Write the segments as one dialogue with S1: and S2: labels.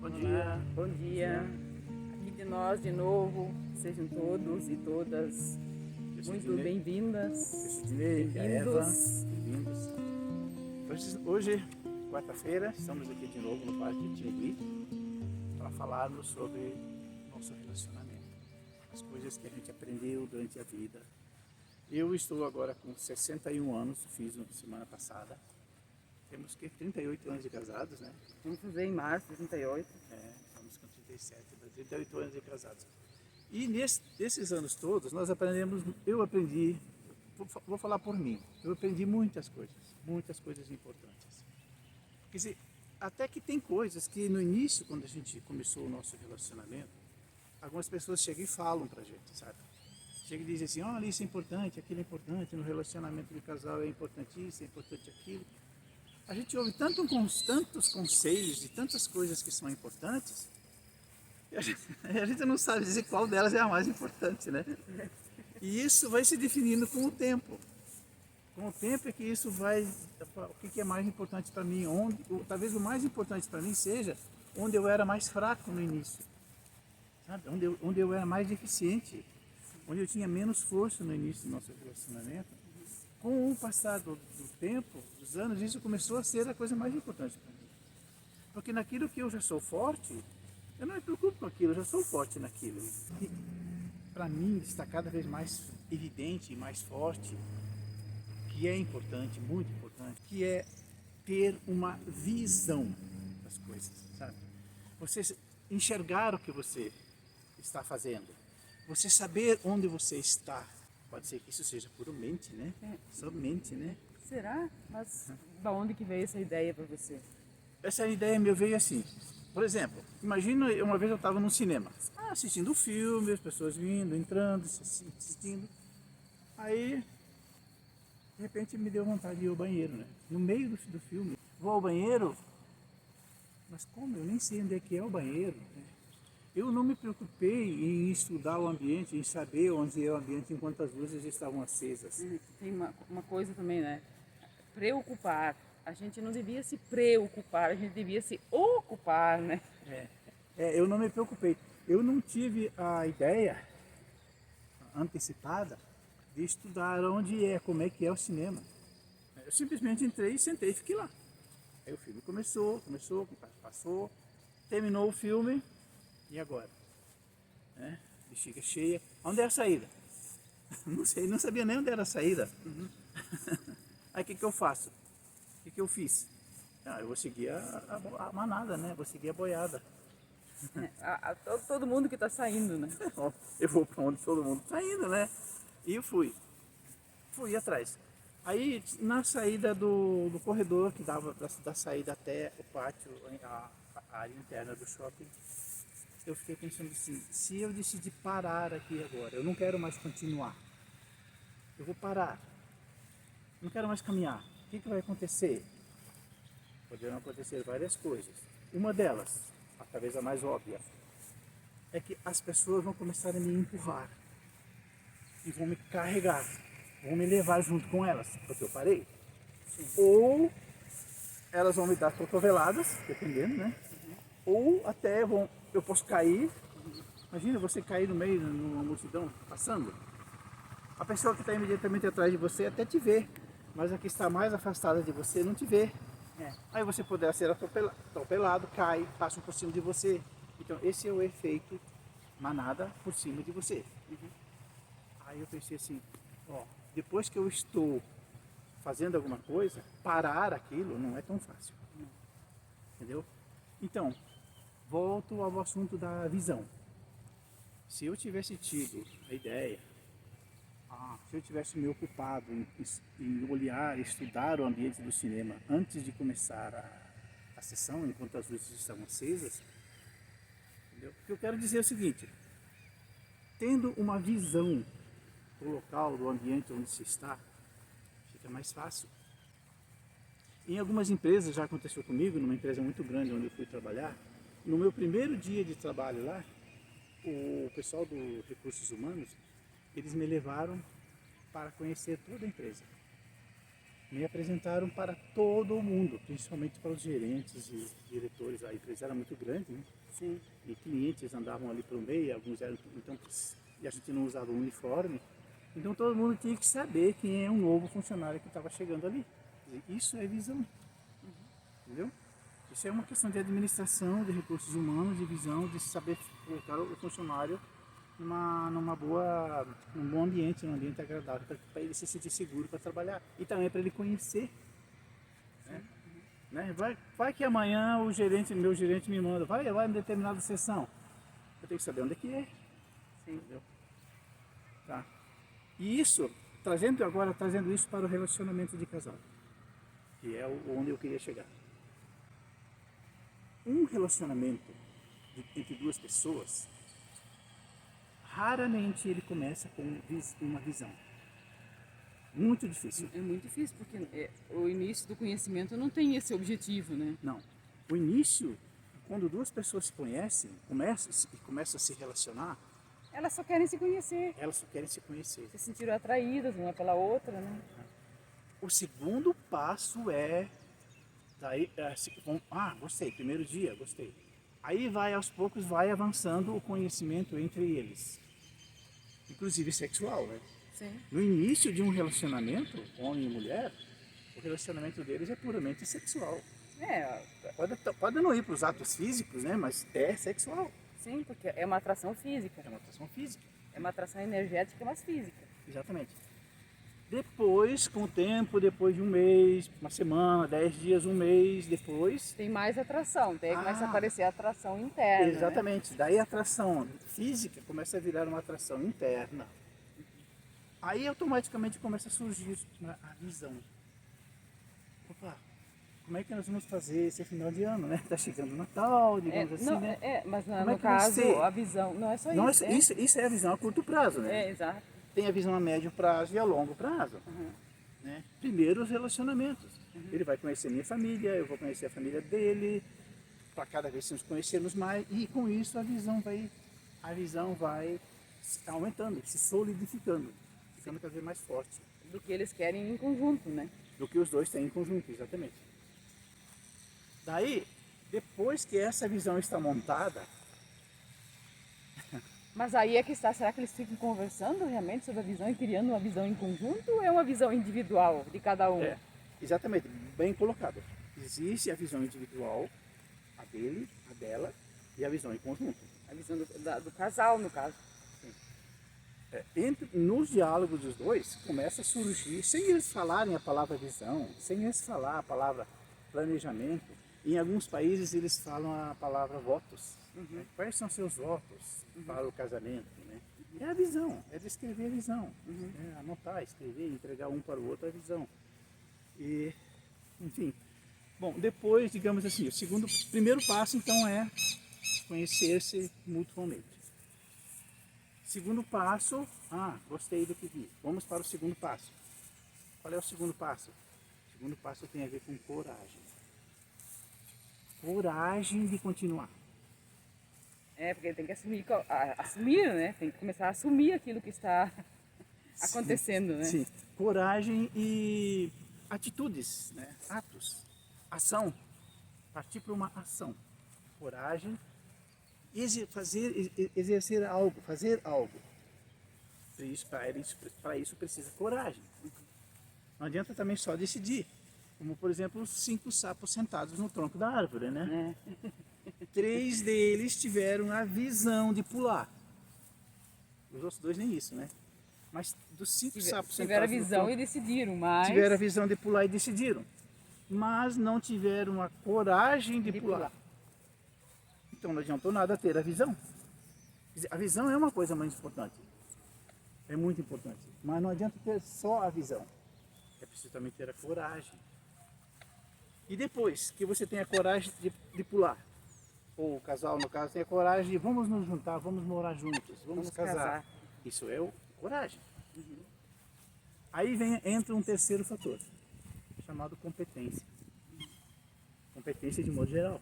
S1: Bom
S2: Olá,
S1: dia.
S2: bom dia. Aqui de nós de novo, sejam todos e todas
S1: Eu sou
S2: muito
S1: Dinei,
S2: bem-vindas,
S1: eu sou Dinei, a Eva,
S2: bem-vindos.
S1: bem-vindos. Hoje, quarta-feira, estamos aqui de novo no Parque Tingui para falarmos sobre nosso relacionamento, as coisas que a gente aprendeu durante a vida. Eu estou agora com 61 anos, fiz na semana passada. Temos que 38 anos de casados, né?
S2: Vamos fazer em março de 38.
S1: Estamos com 37, 38 anos de casados. E nesses anos todos, nós aprendemos, eu aprendi, vou falar por mim, eu aprendi muitas coisas importantes. Quer dizer, até que tem coisas que no início, quando a gente começou o nosso relacionamento, algumas pessoas chegam e falam pra gente, sabe? Chegam e dizem assim, olha, isso é importante, aquilo é importante, no relacionamento de casal é importante isso, é importante aquilo. A gente ouve tantos conselhos de tantas coisas que são importantes, e a gente não sabe dizer qual delas é a mais importante, né? E isso vai se definindo com o tempo. Com o tempo é que isso vai, o que é mais importante para mim, talvez o mais importante para mim seja onde eu era mais fraco no início, sabe? Onde eu era mais deficiente, onde eu tinha menos força no início do nosso relacionamento. Com o passar do tempo, dos anos, isso começou a ser a coisa mais importante para mim. Porque naquilo que eu já sou forte, eu não me preocupo com aquilo, eu já sou forte naquilo. E para mim está cada vez mais evidente e mais forte que é importante, muito importante, que é ter uma visão das coisas, sabe? Você enxergar o que você está fazendo, você saber onde você está. Pode ser que isso seja puramente, né? Somente, né?
S2: Será? Mas da onde que veio essa ideia para você?
S1: Essa ideia me veio assim. Por exemplo, imagina uma vez eu estava no cinema, assistindo o filme, as pessoas vindo, entrando, assistindo. Aí, de repente, me deu vontade de ir ao banheiro, né? No meio do filme. Vou ao banheiro, mas como? Eu nem sei onde é que é o banheiro, né? Eu não me preocupei em estudar o ambiente, em saber onde é o ambiente enquanto as luzes estavam acesas.
S2: Tem uma coisa também, né? Preocupar. A gente não devia se preocupar, a gente devia se ocupar, né?
S1: Eu não me preocupei. Eu não tive a ideia antecipada de estudar onde é, como é que é o cinema. Eu simplesmente entrei, sentei e fiquei lá. Aí o filme começou, passou, terminou o filme, e agora? Bexiga cheia. Onde é a saída? Não sei, não sabia nem onde era a saída. Aí o que eu faço? O que eu fiz? Eu vou seguir a manada, né? Vou seguir a boiada.
S2: Todo mundo que está saindo, né?
S1: Eu vou para onde todo mundo está indo, né? E eu fui atrás. Aí na saída do corredor que dava da saída até o pátio, a área interna do shopping, eu fiquei pensando assim, se eu decidir parar aqui agora, eu não quero mais continuar, eu vou parar, não quero mais caminhar, o que vai acontecer? Poderão acontecer várias coisas. Uma delas, talvez a mais óbvia, é que as pessoas vão começar a me empurrar e vão me carregar, vão me levar junto com elas, porque eu parei. Sim. Ou elas vão me dar cotoveladas, dependendo, né? Ou até eu posso cair. Imagina você cair no meio, numa multidão, passando. A pessoa que está imediatamente atrás de você até te vê, mas a que está mais afastada de você não te vê. Aí você poderá ser atropelado, cai, passam por cima de você. Então esse é o efeito manada por cima de você. Aí eu pensei assim, depois que eu estou fazendo alguma coisa, parar aquilo não é tão fácil. Entendeu? Então, volto ao assunto da visão. Se eu tivesse tido a ideia, se eu tivesse me ocupado em olhar, estudar o ambiente do cinema antes de começar a sessão, enquanto as luzes estavam acesas, entendeu? O que eu quero dizer é o seguinte, tendo uma visão do local, do ambiente onde se está, fica mais fácil. Em algumas empresas, já aconteceu comigo, numa empresa muito grande onde eu fui trabalhar, no meu primeiro dia de trabalho lá, o pessoal do Recursos Humanos, eles me levaram para conhecer toda a empresa. me apresentaram para todo mundo, principalmente para os gerentes e diretores. A empresa era muito grande, né?
S2: Sim.
S1: E clientes andavam ali pelo meio, alguns eram, então, e a gente não usava o uniforme. Então todo mundo tinha que saber quem é um novo funcionário que estava chegando ali. Isso é visão, entendeu? Isso é uma questão de administração, de recursos humanos, de visão, de saber colocar o funcionário num bom ambiente, num ambiente agradável, para ele se sentir seguro para trabalhar. E também para ele conhecer. Né? Vai que amanhã meu gerente me manda, vai em determinada sessão. Eu tenho que saber onde é que é.
S2: Sim.
S1: Entendeu? Tá. E isso, trazendo isso para o relacionamento de casal, que é onde eu queria chegar. Um relacionamento entre duas pessoas, raramente ele começa com uma visão. Muito difícil.
S2: É muito difícil, porque o início do conhecimento não tem esse objetivo, né?
S1: Não. O início, quando duas pessoas se conhecem, começam a se relacionar,
S2: Elas só querem se conhecer,
S1: elas só querem se conhecer.
S2: se sentiram atraídas uma pela outra, né?
S1: O segundo passo é, gostei, primeiro dia, gostei. Aí aos poucos vai avançando o conhecimento entre eles, inclusive sexual, né?
S2: Sim.
S1: No início de um relacionamento, homem e mulher, o relacionamento deles é puramente sexual.
S2: É,
S1: Pode não ir para os atos físicos, né? Mas é sexual.
S2: sim, porque é uma atração física.
S1: É uma atração física.
S2: É uma atração energética, mas física.
S1: Exatamente. Depois, com o tempo, depois de um mês, uma semana, 10 dias, um mês, depois...
S2: Tem mais atração, daí começa a aparecer a atração interna.
S1: Exatamente.
S2: Né?
S1: Daí a atração física começa a virar uma atração interna. Aí automaticamente começa a surgir a visão. Opa, como é que nós vamos fazer esse final de ano, né? Tá chegando o Natal, digamos assim,
S2: não,
S1: né?
S2: mas
S1: Como é
S2: no
S1: que vai
S2: caso,
S1: ser?
S2: a visão, não é só
S1: Não,
S2: isso.
S1: isso é a visão a curto prazo, né?
S2: É, exato.
S1: Tem a visão a médio prazo e a longo prazo. Né? Primeiro os relacionamentos. Ele vai conhecer minha família, eu vou conhecer a família dele, para cada vez nos conhecermos mais, e com isso a visão vai aumentando, se solidificando, ficando cada vez mais forte.
S2: Do que eles querem em conjunto, né?
S1: Do que os dois têm em conjunto, exatamente. Daí, depois que essa visão está montada,
S2: Mas aí é que está, será que eles ficam conversando realmente sobre a visão e criando uma visão em conjunto ou é uma visão individual de cada um?
S1: exatamente, bem colocado. Existe a visão individual, a dele, a dela, e a visão em conjunto.
S2: A visão do casal, no caso.
S1: Nos diálogos dos dois, começa a surgir, sem eles falarem a palavra visão, sem eles falar a palavra planejamento, em alguns países eles falam a palavra votos. Né? Quais são seus votos para o casamento? Né? É a visão, é descrever a visão. Né? Anotar, escrever, entregar um para o outro a visão. E, enfim. Bom, depois, digamos assim, primeiro passo então é conhecer-se mutuamente. Segundo passo, gostei do que vi. Vamos para o segundo passo. Qual é o segundo passo? O segundo passo tem a ver com coragem. Coragem de continuar.
S2: Porque ele tem que assumir, né? Tem que começar a assumir aquilo que está acontecendo, né?
S1: Sim, coragem e atitudes, né? Atos, ação, partir para uma ação. Coragem, exercer algo, fazer algo. Para isso precisa coragem. Não adianta também só decidir. Como, por exemplo, os 5 sapos sentados no tronco da árvore, né? 3 deles tiveram a visão de pular. Os outros 2 nem isso, né? Mas dos 5 sapos sentados
S2: tiveram a visão e decidiram, mas...
S1: tiveram a visão de pular e decidiram. Mas não tiveram a coragem de pular. Então não adiantou nada ter a visão. A visão é uma coisa muito importante. É muito importante. Mas não adianta ter só a visão. É preciso também ter a coragem. E depois que você tem a coragem de pular, ou o casal, no caso, tem a coragem de vamos nos juntar, vamos morar juntos, vamos casar. Isso é coragem. Aí entra um terceiro fator, chamado competência. Competência de modo geral.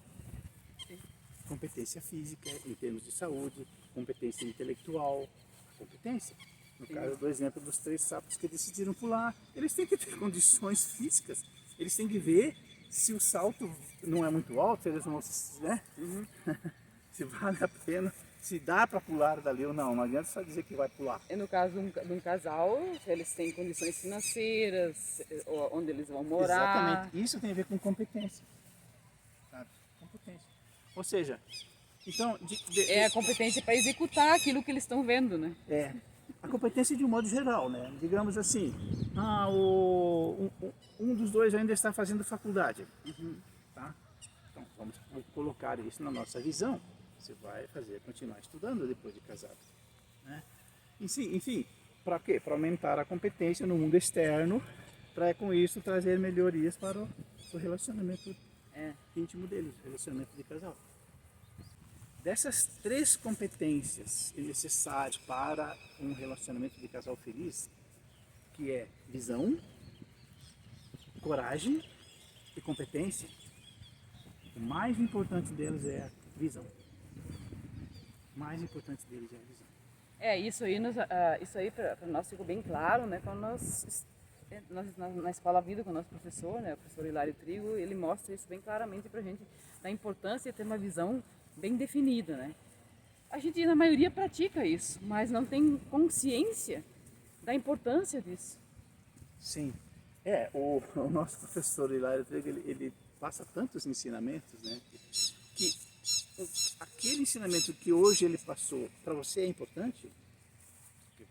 S1: Competência física, em termos de saúde, competência intelectual, competência. No caso do exemplo dos 3 sapos que decidiram pular, eles têm que ter condições físicas, eles têm que ver se o salto não é muito alto, se eles vão, né? Se vale a pena, se dá para pular dali ou não. Não adianta só dizer que vai pular.
S2: E no caso de um casal, se eles têm condições financeiras, onde eles vão morar.
S1: Exatamente. Isso tem a ver com competência. Sabe? Competência. Ou seja, então...
S2: É a competência para executar aquilo que eles estão vendo, né?
S1: A competência de um modo geral, né? Digamos assim, um dos dois ainda está fazendo faculdade. Tá? Então, vamos colocar isso na nossa visão. Você vai continuar estudando depois de casado. Né? Enfim, para quê? Para aumentar a competência no mundo externo, para com isso trazer melhorias para o relacionamento íntimo deles, relacionamento de casal. Dessas 3 competências necessárias para um relacionamento de casal feliz, que é visão, coragem e competência, o mais importante deles é a visão. O mais importante deles é a visão.
S2: Isso aí para nós ficou bem claro, né? Quando nós na Escola Vida com o nosso professor, né? O professor Hilário Trigo, ele mostra isso bem claramente para a gente, da importância de ter uma visão bem definida, né? A gente, na maioria, pratica isso, mas não tem consciência da importância disso.
S1: Sim. O nosso professor Hilário Trigo, ele passa tantos ensinamentos, né? Que aquele ensinamento que hoje ele passou, para você é importante,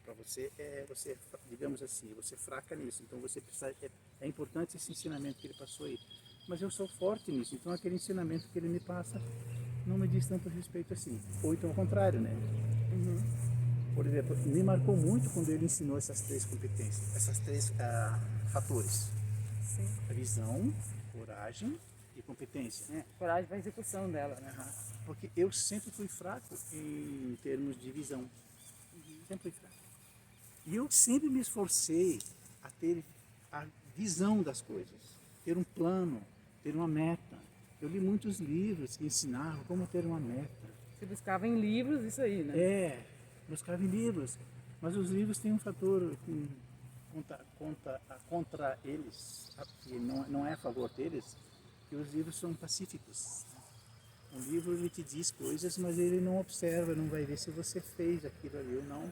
S1: para você digamos assim, você é fraca nisso, então você precisa, é importante esse ensinamento que ele passou aí. Mas eu sou forte nisso, então aquele ensinamento que ele me passa não me diz tanto respeito assim. Ou então ao contrário, né? Por exemplo, me marcou muito quando ele ensinou essas 3 competências, essas 3 fatores.
S2: Sim.
S1: A visão, coragem e competência.
S2: Coragem para a execução dela, né?
S1: Porque eu sempre fui fraco em termos de visão. Sempre fui fraco. E eu sempre me esforcei a ter a visão das coisas, ter um plano, ter uma meta. Eu li muitos livros que ensinavam como ter uma meta.
S2: Você buscava em livros isso aí, né?
S1: Buscava em livros. Mas os livros têm um fator contra eles, que não é a favor deles, que os livros são pacíficos. Um livro ele te diz coisas, mas ele não observa, não vai ver se você fez aquilo ali ou não.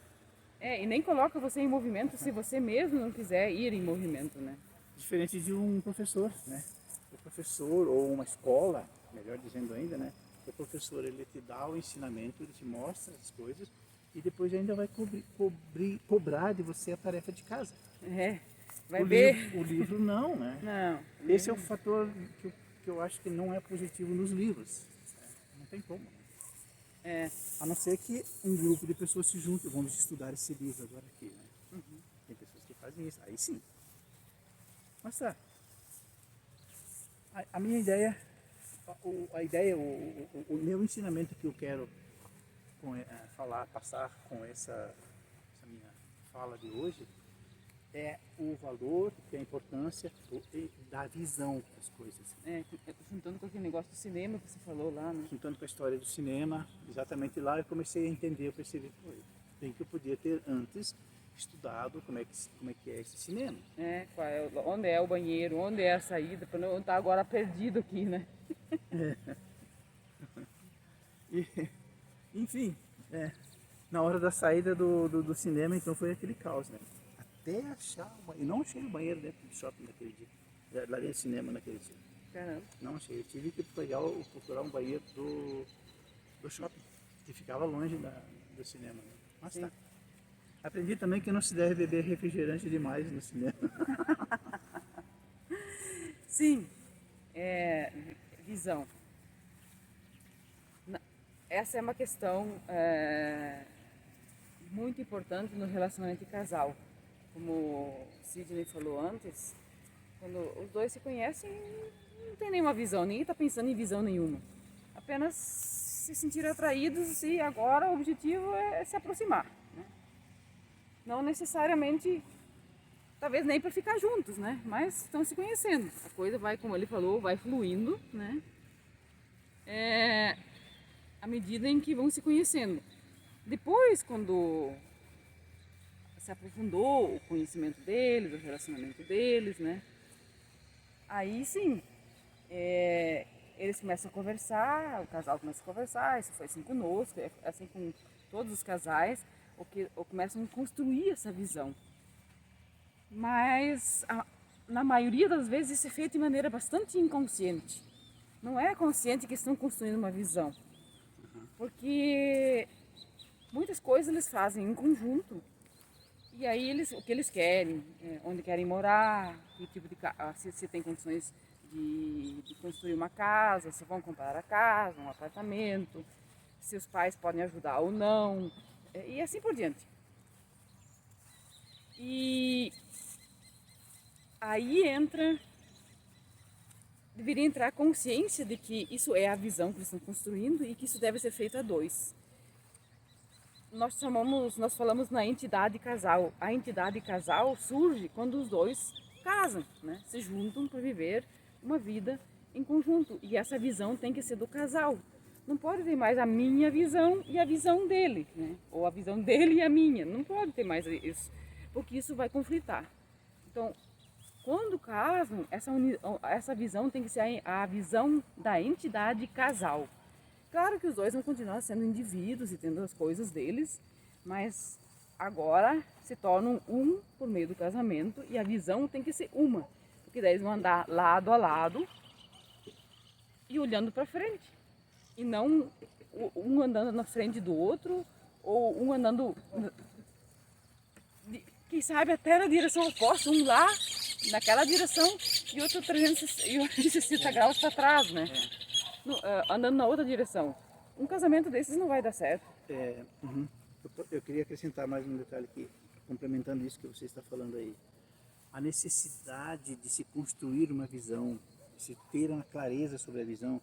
S2: E nem coloca você em movimento se você mesmo não quiser ir em movimento, né?
S1: Diferente de um professor, né? O professor ou uma escola, melhor dizendo ainda, né? O professor ele te dá o ensinamento, ele te mostra as coisas e depois ainda vai cobrar de você a tarefa de casa.
S2: Vai ver.
S1: O livro não, né?
S2: Não.
S1: Esse é o fator que eu acho que não é positivo nos livros. Não tem como. A não ser que um grupo de pessoas se junte, vamos estudar esse livro agora aqui, né? Tem pessoas que fazem isso, aí sim. Mas tá. A minha ideia, o meu ensinamento que eu quero passar com essa minha fala de hoje é o valor e a importância da visão das coisas.
S2: Juntando com aquele negócio do cinema que você falou lá, né?
S1: Juntando com a história do cinema, exatamente lá eu comecei a entender, eu percebi bem que eu podia ter antes estudado como é que é esse cinema.
S2: Onde é o banheiro, onde é a saída, para não estar agora perdido aqui, né?
S1: Enfim, na hora da saída do cinema, então foi aquele caos, né? Até achar o banheiro. Eu não achei o banheiro dentro do shopping naquele dia, lá dentro do cinema naquele dia.
S2: Caramba.
S1: Não achei, eu tive que procurar um banheiro do shopping, que ficava longe do cinema. Né? Mas
S2: Sim.
S1: tá. Aprendi também que não se deve beber refrigerante demais no cinema.
S2: Sim, visão. Essa é uma questão muito importante no relacionamento de casal. Como o Sidney falou antes, quando os dois se conhecem, não tem nenhuma visão, ninguém está pensando em visão nenhuma. Apenas se sentir atraídos e agora o objetivo é se aproximar. Né? Não necessariamente, talvez nem para ficar juntos, né? Mas estão se conhecendo. A coisa vai, como ele falou, vai fluindo, né? À medida em que vão se conhecendo. Depois, quando se aprofundou o conhecimento deles, o relacionamento deles, né? Aí sim, eles começam a conversar, o casal começa a conversar, isso foi assim conosco, é assim com todos os casais, ou começam a construir essa visão. Mas na maioria das vezes isso é feito de maneira bastante inconsciente. Não é consciente que estão construindo uma visão. Porque muitas coisas eles fazem em conjunto. E aí o que eles querem, onde querem morar, que tipo de se tem condições de construir uma casa, se vão comprar a casa, um apartamento, se os pais podem ajudar ou não, e assim por diante. E aí deveria entrar a consciência de que isso é a visão que eles estão construindo e que isso deve ser feito a dois. Nós falamos na entidade casal. A entidade casal surge quando os dois casam, né? Se juntam para viver uma vida em conjunto. E essa visão tem que ser do casal. Não pode ter mais a minha visão e a visão dele, né? Ou a visão dele e a minha. Não pode ter mais isso, porque isso vai conflitar. Então, quando casam, essa visão tem que ser a visão da entidade casal. Claro que os dois vão continuar sendo indivíduos e tendo as coisas deles, mas agora se tornam um por meio do casamento e a visão tem que ser uma, porque daí eles vão andar lado a lado e olhando para frente, e não um andando na frente do outro ou um andando, quem sabe até na direção oposta, um lá naquela direção e outro 360 graus para trás, né? Andando na outra direção. Um casamento desses não vai dar certo.
S1: Eu queria acrescentar mais um detalhe aqui, complementando isso que você está falando aí. A necessidade de se construir uma visão, de se ter uma clareza sobre a visão,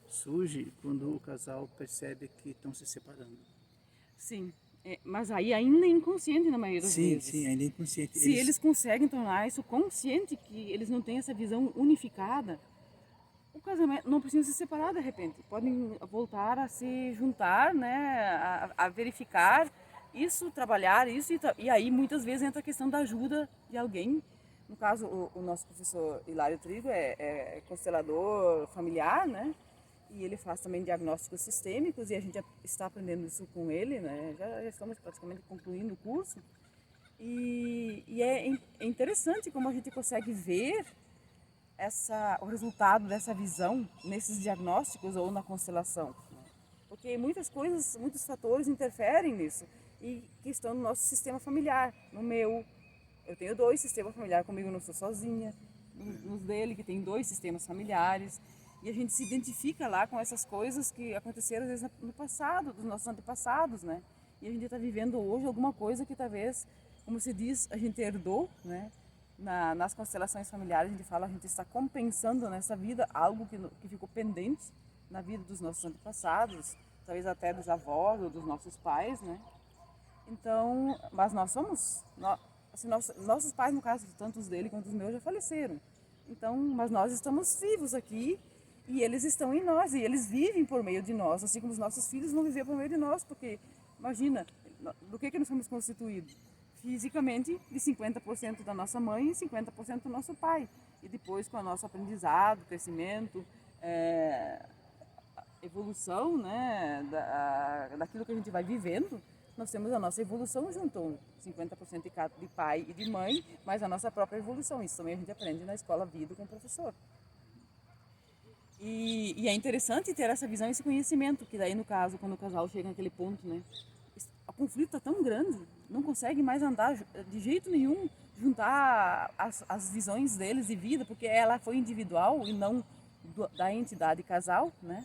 S1: surge quando o casal percebe que estão se separando.
S2: Sim, mas aí ainda é inconsciente na maioria das vezes.
S1: Sim, ainda é inconsciente.
S2: Se eles conseguem tornar isso consciente, que eles não têm essa visão unificada, o casamento não precisa se separar de repente. Podem voltar a se juntar, né, a verificar isso, trabalhar isso, e aí muitas vezes entra a questão da ajuda de alguém. No caso, o nosso professor Hilário Trigo é constelador familiar, né? E ele faz também diagnósticos sistêmicos e a gente já está aprendendo isso com ele, né? Já estamos praticamente concluindo o curso. E é interessante como a gente consegue ver o resultado dessa visão nesses diagnósticos ou na constelação, né? Porque muitas coisas, muitos fatores interferem nisso e que estão no nosso sistema familiar, no meu. Eu tenho 2 sistemas familiares, comigo não sou sozinha, nos dele que tem 2 sistemas familiares, e a gente se identifica lá com essas coisas que aconteceram às vezes no passado, dos nossos antepassados, né? E a gente está vivendo hoje alguma coisa que talvez, como se diz, a gente herdou, né? Nas constelações familiares a gente fala, a gente está compensando nessa vida algo que ficou pendente na vida dos nossos antepassados, talvez até dos avós ou dos nossos pais, né? Então, mas nós somos, assim, nossos pais, no caso, tanto os dele quanto os meus, já faleceram. Então, mas nós estamos vivos aqui e eles estão em nós e eles vivem por meio de nós, assim como os nossos filhos vão viver por meio de nós, porque imagina, do que nós somos constituídos? Fisicamente, de 50% da nossa mãe e 50% do nosso pai. E depois, com o nosso aprendizado, crescimento, evolução, né, daquilo que a gente vai vivendo, nós temos a nossa evolução junto, 50% de pai e de mãe, mas a nossa própria evolução. Isso também a gente aprende na escola vida com o professor. E é interessante ter essa visão, esse conhecimento, que daí no caso, quando o casal chega naquele ponto, né, o conflito está tão grande, não consegue mais andar de jeito nenhum, juntar as visões deles de vida, porque ela foi individual e não da entidade casal, né?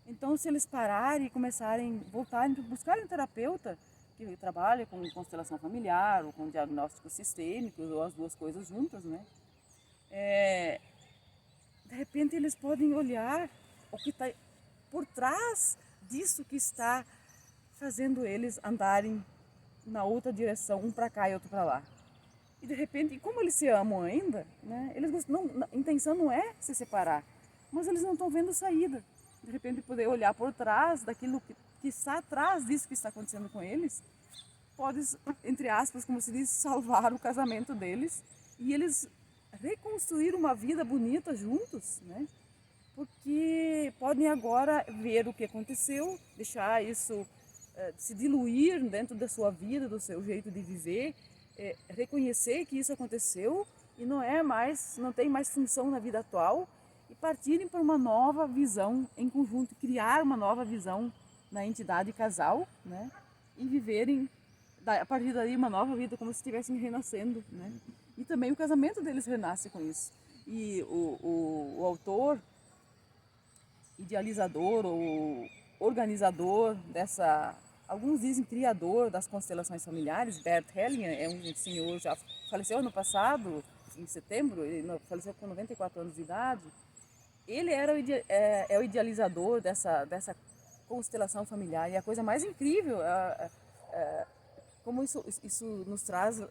S2: Então, se eles pararem e começarem, voltarem, buscarem um terapeuta que trabalha com constelação familiar ou com diagnósticos sistêmicos ou as duas coisas juntas, né? De repente eles podem olhar o que está por trás disso que está fazendo eles andarem na outra direção, um para cá e outro para lá. E de repente, como eles se amam ainda, né? A intenção não é se separar, mas eles não estão vendo saída. De repente poder olhar por trás daquilo que está atrás disso que está acontecendo com eles, pode, entre aspas, como se diz, salvar o casamento deles e eles reconstruir uma vida bonita juntos, né? Porque podem agora ver o que aconteceu, deixar isso se diluir dentro da sua vida, do seu jeito de viver, reconhecer que isso aconteceu e não tem mais função na vida atual e partirem para uma nova visão em conjunto, criar uma nova visão na entidade casal, né? E viverem a partir daí uma nova vida como se estivessem renascendo, né? E também o casamento deles renasce com isso. E o autor, idealizador ou organizador dessa, alguns dizem criador das constelações familiares, Bert Hellinger, é um senhor, já faleceu ano passado, em setembro, ele faleceu com 94 anos de idade. Ele era o idealizador dessa constelação familiar. E a coisa mais incrível como isso nos traz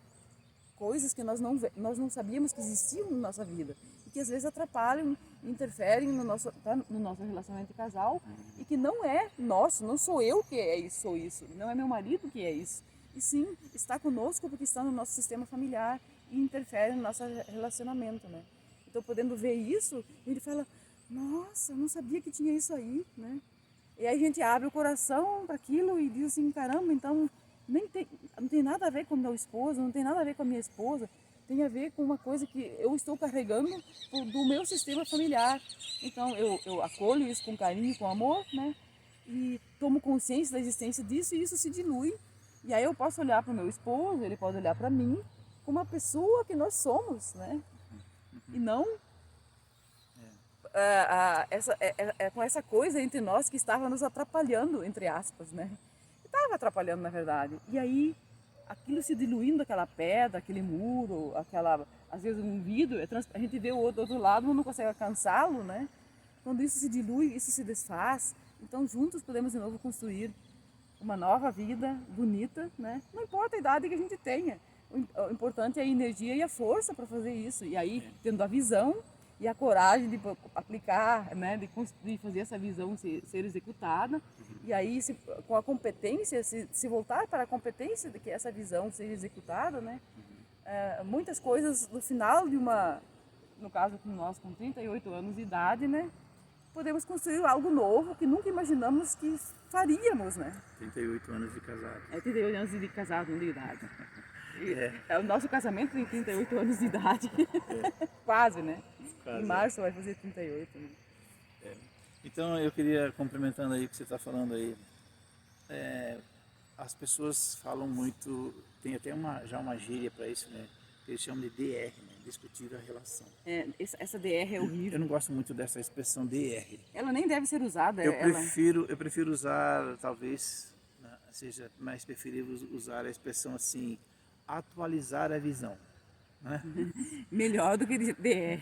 S2: coisas que nós não sabíamos que existiam na nossa vida e que às vezes atrapalham, interferem no nosso relacionamento de casal e que não é nosso, não sou eu que sou isso, não é meu marido que é isso, e sim está conosco porque está no nosso sistema familiar e interfere no nosso relacionamento, né? Então, podendo ver isso, ele fala, nossa, eu não sabia que tinha isso aí, né? E aí a gente abre o coração para aquilo e diz assim, caramba, então não tem nada a ver com o meu esposo, não tem nada a ver com a minha esposa, tem a ver com uma coisa que eu estou carregando do meu sistema familiar. Então eu acolho isso com carinho, com amor, né? E tomo consciência da existência disso e isso se dilui. E aí eu posso olhar para o meu esposo, ele pode olhar para mim, como uma pessoa que nós somos, né? E não com essa coisa entre nós que estava nos atrapalhando, entre aspas, né? Estava atrapalhando, na verdade. E aí, aquilo se diluindo, aquela pedra, aquele muro, às vezes um vidro, a gente vê o outro do outro lado, mas não consegue alcançá-lo, né? Quando isso se dilui, isso se desfaz. Então, juntos podemos de novo construir uma nova vida bonita, né? Não importa a idade que a gente tenha. O importante é a energia e a força para fazer isso. E aí, tendo a visão e a coragem de aplicar, né, de fazer essa visão ser executada, e aí com a competência, se voltar para a competência de que essa visão seja executada, né, muitas coisas no final no caso com nós com 38 anos de idade, né, podemos construir algo novo que nunca imaginamos que faríamos, né.
S1: 38 anos de casado.
S2: 38 anos de casado, de idade. O nosso casamento tem 38 anos de idade, quase, né? Em março vai fazer 38, né?
S1: Então eu queria, complementando aí o que você está falando aí, as pessoas falam muito, tem até já uma gíria para isso, né? Que eles chamam de DR, né? Discutir a relação.
S2: Essa DR é horrível.
S1: Eu não gosto muito dessa expressão DR.
S2: Ela nem deve ser usada.
S1: Eu prefiro usar, talvez, seja mais preferível usar a expressão assim, atualizar a visão. Né?
S2: Melhor do que DR.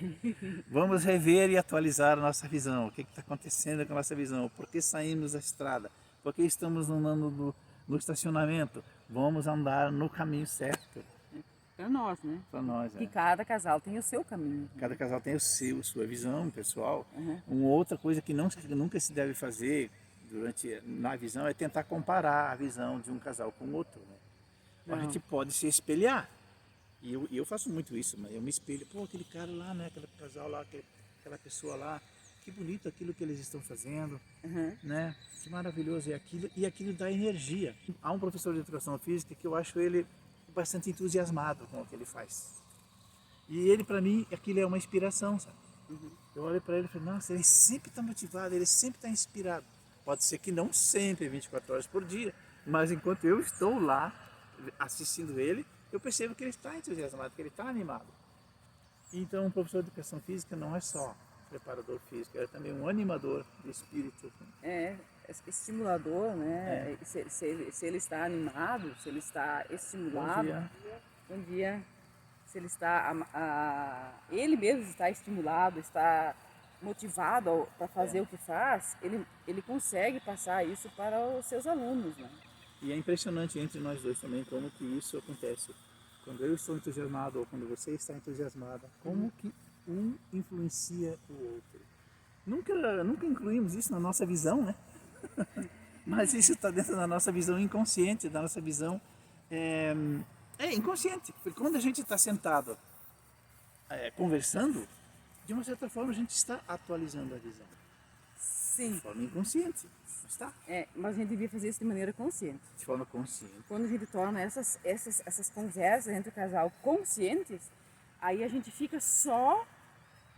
S1: Vamos rever e atualizar a nossa visão. O que está acontecendo com a nossa visão? Por que saímos da estrada? Por que estamos andando no estacionamento? Vamos andar no caminho certo.
S2: Para nós, né?
S1: Para nós,
S2: Que cada casal tem o seu caminho.
S1: Cada casal tem sua visão pessoal. Uma outra coisa que nunca se deve fazer na visão é tentar comparar a visão de um casal com o outro. Né? A gente pode se espelhar. E eu faço muito isso, mas eu me espelho. Pô, aquele cara lá, né? Aquele casal lá, aquela pessoa lá. Que bonito aquilo que eles estão fazendo, né? Que maravilhoso é aquilo. E aquilo dá energia. Há um professor de educação física que eu acho ele bastante entusiasmado com o que ele faz. E ele, para mim, aquilo é uma inspiração, sabe? Eu olho para ele e falo, nossa, ele sempre está motivado, ele sempre está inspirado. Pode ser que não sempre, 24 horas por dia, mas enquanto eu estou lá assistindo ele, eu percebo que ele está entusiasmado, que ele está animado. Então, um professor de educação física não é só preparador físico, é também um animador de espírito.
S2: Estimulador, né? Se ele está animado, se ele está estimulado, bom dia. Se ele está, ele mesmo está estimulado, está motivado para fazer o que faz, ele consegue passar isso para os seus alunos, né?
S1: E é impressionante entre nós dois também como que isso acontece. Quando eu estou entusiasmado ou quando você está entusiasmada, como que um influencia o outro. Nunca incluímos isso na nossa visão, né? Mas isso está dentro da nossa visão inconsciente, da nossa visão é inconsciente, porque quando a gente está sentado conversando, de uma certa forma a gente está atualizando a visão,
S2: Sim.
S1: de forma inconsciente, não está?
S2: Mas a gente devia fazer isso de maneira consciente.
S1: De forma consciente.
S2: Quando a gente torna essas conversas entre o casal conscientes, aí a gente fica só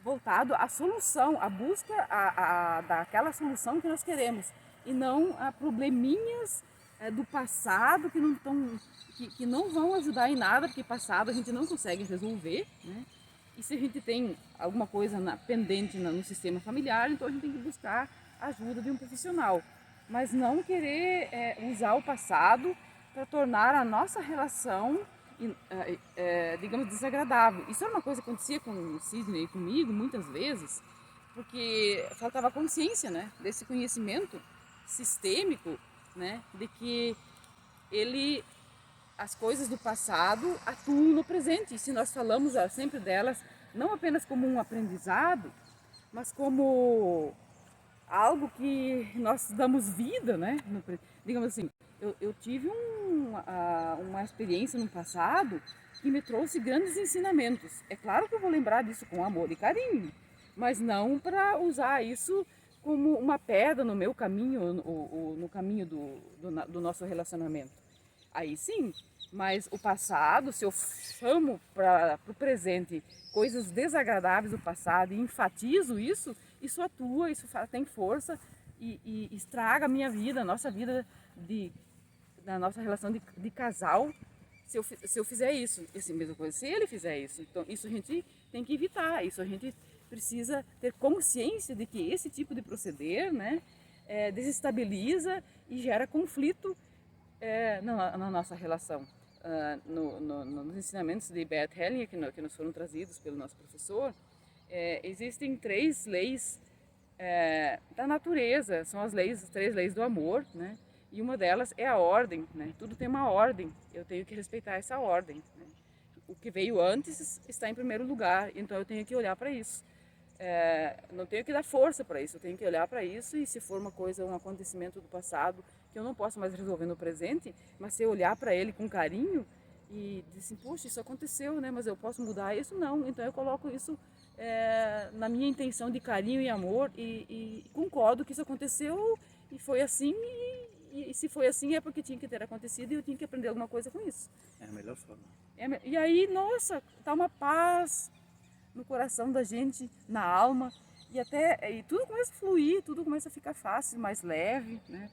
S2: voltado à solução, à busca daquela solução que nós queremos, e não a probleminhas do passado que não vão ajudar em nada, porque passado a gente não consegue resolver, né? E se a gente tem alguma coisa pendente no sistema familiar, então a gente tem que buscar a ajuda de um profissional. Mas não querer usar o passado para tornar a nossa relação, digamos, desagradável. Isso era uma coisa que acontecia com o Sidney e comigo muitas vezes, porque faltava consciência, né, desse conhecimento sistêmico, né, de que as coisas do passado atuam no presente. E se nós falamos sempre delas, não apenas como um aprendizado, mas como algo que nós damos vida, né? Digamos assim, eu tive uma experiência no passado que me trouxe grandes ensinamentos. É claro que eu vou lembrar disso com amor e carinho, mas não para usar isso como uma pedra no meu caminho, no caminho do nosso relacionamento. Aí sim, mas o passado, se eu chamo para o presente coisas desagradáveis do passado e enfatizo isso, isso atua, isso tem força e estraga a minha vida, a nossa vida, da nossa relação de casal, se eu fizer isso. Assim, mesma coisa, se ele fizer isso. Então, isso a gente tem que evitar, isso a gente precisa ter consciência de que esse tipo de proceder, né, desestabiliza e gera conflito na nossa relação. Nos ensinamentos de Bert Hellinger, que nos foram trazidos pelo nosso professor, existem 3 leis da natureza, são as 3 leis do amor, né? E uma delas é a ordem, né? Tudo tem uma ordem, eu tenho que respeitar essa ordem, né? O que veio antes está em primeiro lugar, então eu tenho que olhar para isso. Não tenho que dar força para isso, eu tenho que olhar para isso, e se for uma coisa, um acontecimento do passado que eu não posso mais resolver no presente, mas se eu olhar para ele com carinho e dizer assim, poxa, isso aconteceu, né? Mas eu posso mudar isso? Não. Então eu coloco isso na minha intenção de carinho e amor e concordo que isso aconteceu e foi assim, e se foi assim é porque tinha que ter acontecido e eu tinha que aprender alguma coisa com isso.
S1: É a melhor forma.
S2: E aí, nossa, tá uma paz no coração da gente, na alma, e tudo começa a fluir, tudo começa a ficar fácil, mais leve, né?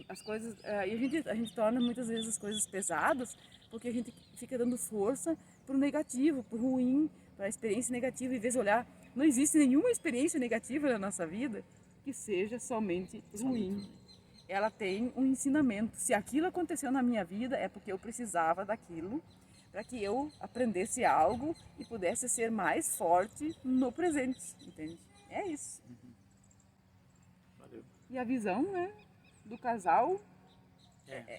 S2: As coisas, e a gente torna muitas vezes as coisas pesadas, porque a gente fica dando força para o negativo, para o ruim, para a experiência negativa, em vez de olhar, não existe nenhuma experiência negativa na nossa vida que seja somente ruim. Ela tem um ensinamento. Se aquilo aconteceu na minha vida, é porque eu precisava daquilo, para que eu aprendesse algo e pudesse ser mais forte no presente, entende? É isso.
S1: Valeu.
S2: E a visão, né, do casal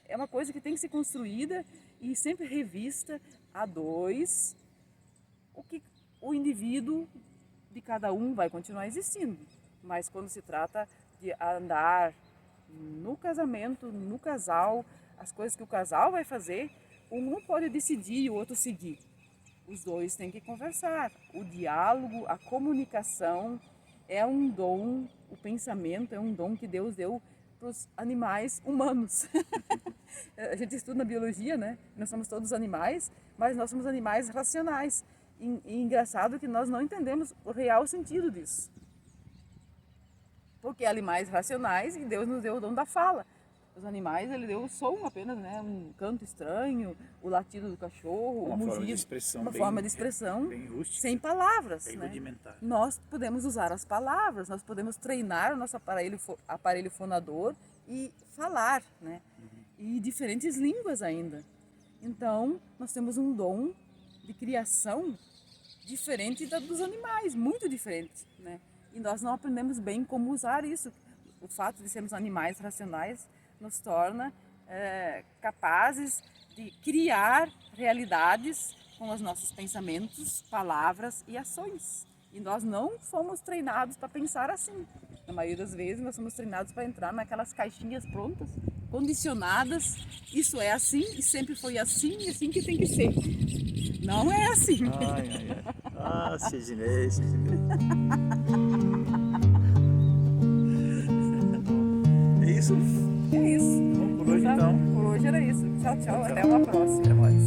S2: é uma coisa que tem que ser construída e sempre revista a 2. O indivíduo de cada um vai continuar existindo, mas quando se trata de andar no casamento, no casal, as coisas que o casal vai fazer, um não pode decidir e o outro seguir. Os 2 têm que conversar. O diálogo, a comunicação é um dom, o pensamento é um dom que Deus deu para os animais humanos. A gente estuda na biologia, né? Nós somos todos animais, mas nós somos animais racionais. E engraçado que nós não entendemos o real sentido disso. Porque animais racionais e Deus nos deu o dom da fala. Os animais, ele deu o som apenas, né? Um canto estranho, o latido do cachorro, o mugido, uma forma de expressão
S1: bem rústica,
S2: sem palavras,
S1: bem
S2: né?
S1: rudimentar.
S2: Nós podemos usar as palavras, nós podemos treinar o nosso aparelho fonador e falar, né? E diferentes línguas ainda. Então, nós temos um dom de criação diferente dos animais, muito diferente, né? E nós não aprendemos bem como usar isso. O fato de sermos animais racionais nos torna capazes de criar realidades com os nossos pensamentos, palavras e ações. E nós não fomos treinados para pensar assim. Na maioria das vezes, nós somos treinados para entrar naquelas caixinhas prontas condicionadas. Isso é assim e sempre foi assim e assim que tem que ser. Não é assim.
S1: Ai, ai, ai. Ah, Sidney, Sidney. É isso?
S2: É isso.
S1: Bom, por hoje
S2: Tá?
S1: então.
S2: Por hoje era isso. Tchau, tchau.
S1: Tchau.
S2: Até uma próxima.
S1: Até mais.